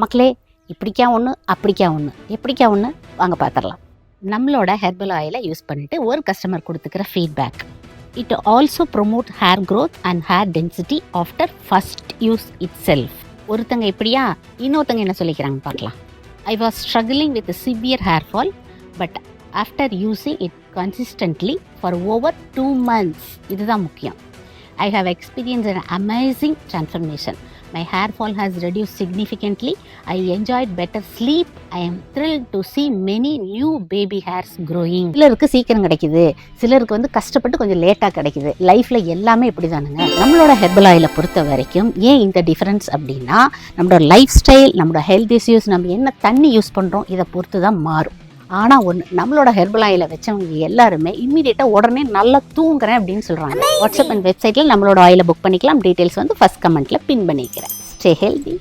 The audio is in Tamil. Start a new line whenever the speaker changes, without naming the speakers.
மக்களே, இப்படிக்கா ஒன்று அப்படிக்கா ஒன்று எப்படிக்கா ஒன்று வாங்க பார்த்துடலாம். நம்மளோட ஹெர்பல் ஆயிலை யூஸ் பண்ணிட்டு ஒரு கஸ்டமர் கொடுத்துக்கிற feedback. It also promote hair growth and hair density after first use itself. ஒருத்தங்க இப்படியா, இன்னொருத்தங்க என்ன சொல்லிக்கிறாங்க பார்க்கலாம். I was struggling with severe hair fall but after using it consistently for over 2 months. இதுதான் முக்கியம். I have experienced an amazing transformation. My hair fall has reduced significantly. I enjoyed better sleep. I am thrilled to see many new baby hairs growing. சிலருக்கு சீக்கிரம் கிடைக்குது, சிலருக்கு கஷ்டப்பட்டு கொஞ்சம் லேட்டாக கிடைக்குது. லைஃப்பில் எல்லாமே இப்படி தானுங்க. நம்மளோட ஹெர்பல் ஆயிலை பொறுத்த வரைக்கும் ஏன் இந்த டிஃப்ரென்ஸ் அப்படின்னா, நம்மளோட லைஃப் ஸ்டைல், நம்மளோட ஹெல்த் இஷ்யூஸ், நம்ம என்ன தண்ணி யூஸ் பண்ணுறோம் இதை பொறுத்து தான் மாறும். ஆனால் ஒன்று, நம்மளோட ஹெர்பல் ஆயிலை வச்சவங்க எல்லாருமே இம்மீடியட்டாக உடனே நல்லா தூங்குறேன் அப்படின்னு சொல்கிறாங்க. வாட்ஸ்அப் அண்ட் வெப்சைட்டில் நம்மளோட ஆயிலை புக் பண்ணிக்கலாம். டீட்டெயில்ஸ் ஃபர்ஸ்ட் கமெண்ட்டில் பின் பண்ணிக்கிறேன். Stay healthy.